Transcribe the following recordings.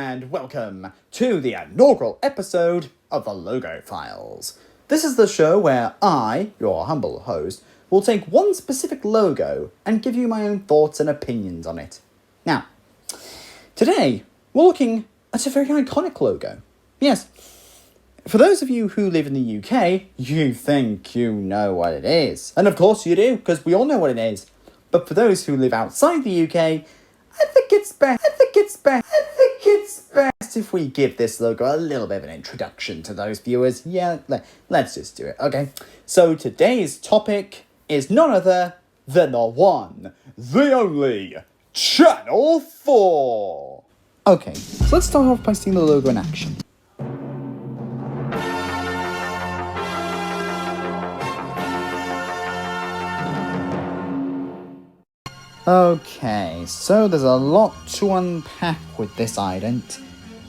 and welcome to the inaugural episode of the Logo Files. This is the show where I, your humble host, will take one specific logo and give you my own thoughts and opinions on it. Now, today we're looking at a very iconic logo. Yes, for those of you who live in the UK, you think you know what it is. And of course you do, because we all know what it is. But for those who live outside the UK, I think it's best if we give this logo a little bit of an introduction to those viewers. Yeah, let's just do it, okay? So today's topic is none other than the one, the only, Channel 4. Okay, so let's start off by seeing the logo in action. Okay, so there's a lot to unpack with this ident,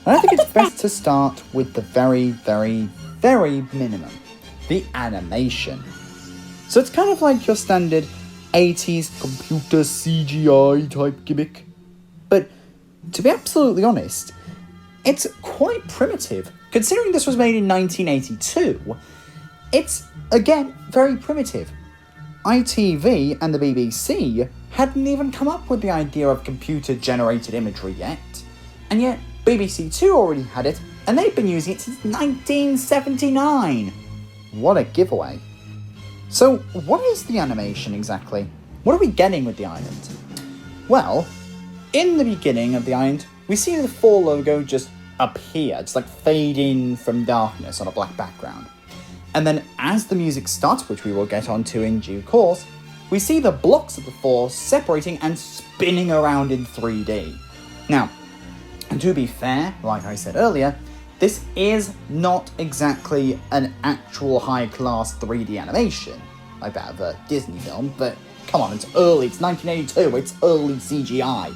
and I think it's best to start with the very minimum, the animation. So it's kind of like your standard 80s computer CGI type gimmick, but to be absolutely honest, it's quite primitive. Considering this was made in 1982, it's, again, very primitive. ITV and the BBC hadn't even come up with the idea of computer-generated imagery yet, and yet BBC Two already had it, and they've been using it since 1979. What a giveaway. So, what is the animation exactly? What are we getting with the ident? Well, in the beginning of the ident, we see the 4 logo just appear, just like fade in from darkness on a black background. And then as the music starts, which we will get onto in due course, we see the blocks of the 4 separating and spinning around in 3D. Now, to be fair, like I said earlier, this is not exactly an actual high-class 3D animation, like that of a Disney film, but come on, it's early, it's 1982, it's early CGI.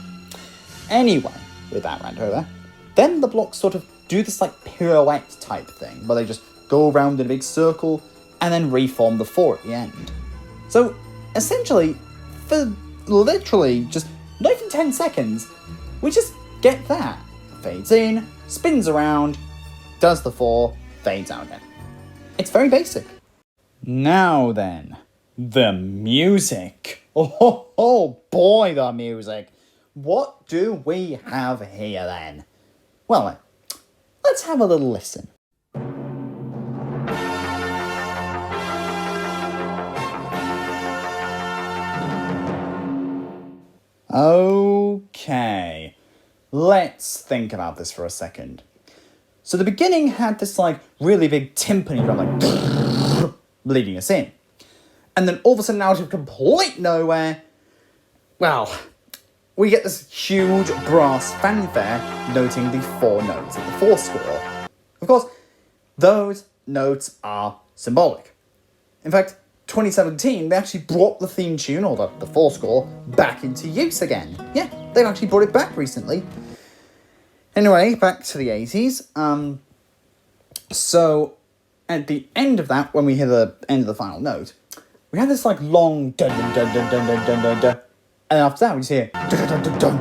Anyway, with that rant over, then the blocks sort of do this like pirouette type thing, where they just go around in a big circle, and then reform the 4 at the end. So, essentially, for literally just not even 10 seconds, we just get that. Fades in, spins around, does the 4, fades out again. It's very basic. Now then, the music. Oh boy, the music. What do we have here then? Well, let's have a little listen. Okay, let's think about this for a second. So the beginning had this like really big timpani drum like leading us in. And then all of a sudden out of complete nowhere, well, we get this huge brass fanfare noting the 4 notes of the 4 score. Of course, those notes are symbolic. In fact, 2017, they actually brought the theme tune, or the 4 score, back into use again. Yeah, they've actually brought it back recently. Anyway, back to the 80s. So, at the end of that, when we hear the end of the final note, we have this like long dun dun dun dun dun dun dun dun dun, and after that we just hear dun dun dun dun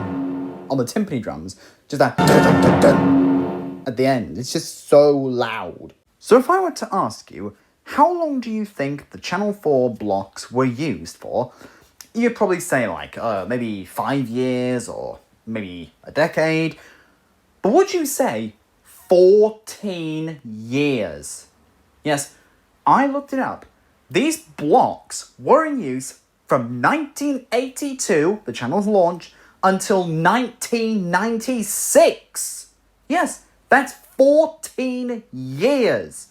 on the timpani drums, just that dun dun dun dun at the end. It's just so loud. So if I were to ask you, how long do you think the Channel 4 blocks were used for? You'd probably say like, maybe 5 years or maybe a decade. But would you say 14 years? Yes, I looked it up. These blocks were in use from 1982, the channel's launch, until 1996. Yes, that's 14 years.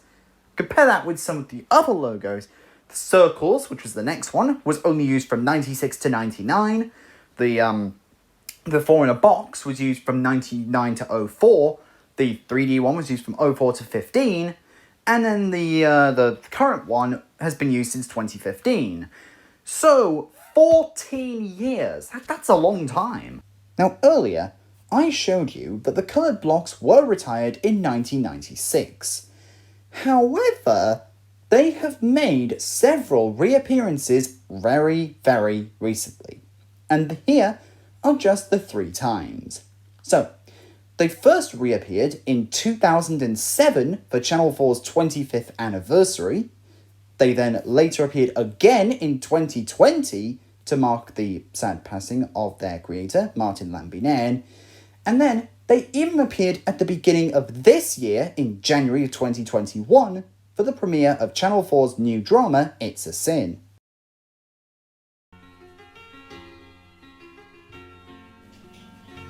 Compare that with some of the other logos. The circles, which was the next one, was only used from 96 to 99. The 4 in a box was used from 99 to 04. The 3D one was used from 04 to 15. And then the current one has been used since 2015. So, 14 years. That's a long time. Now, earlier, I showed you that the coloured blocks were retired in 1996. However, they have made several reappearances very recently. And here are just the 3 times. So, They first reappeared in 2007 for Channel 4's 25th anniversary. They then later appeared again in 2020 to mark the sad passing of their creator, Martin Lambie-Nairn. And then they even appeared at the beginning of this year, in January of 2021, for the premiere of Channel 4's new drama, It's a Sin.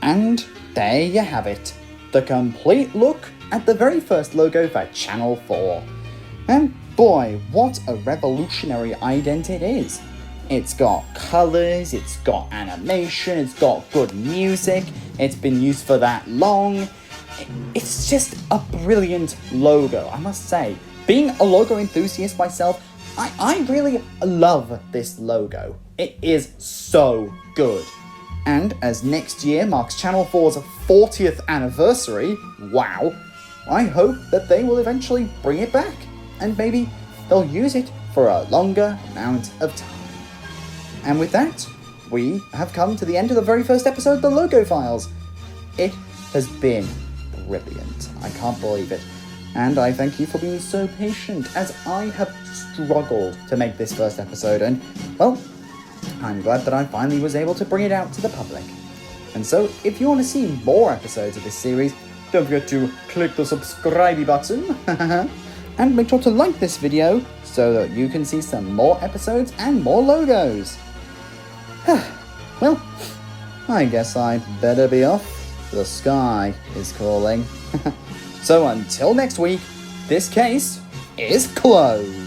And there you have it, the complete look at the very first logo for Channel 4. And boy, what a revolutionary ident it is. It's got colours, it's got animation, it's got good music, it's been used for that long. It's just a brilliant logo, I must say. Being a logo enthusiast myself, I really love this logo. It is so good. And as next year marks Channel 4's 40th anniversary, wow, I hope that they will eventually bring it back. And maybe they'll use it for a longer amount of time. And with that, we have come to the end of the very first episode of the Logo Files. It has been brilliant. I can't believe it. And I thank you for being so patient, as I have struggled to make this first episode, and, well, I'm glad that I finally was able to bring it out to the public. And so, if you want to see more episodes of this series, don't forget to click the subscribe button, and make sure to like this video so that you can see some more episodes and more logos. Well, I guess I better be off. The sky is calling. So until next week, this case is closed.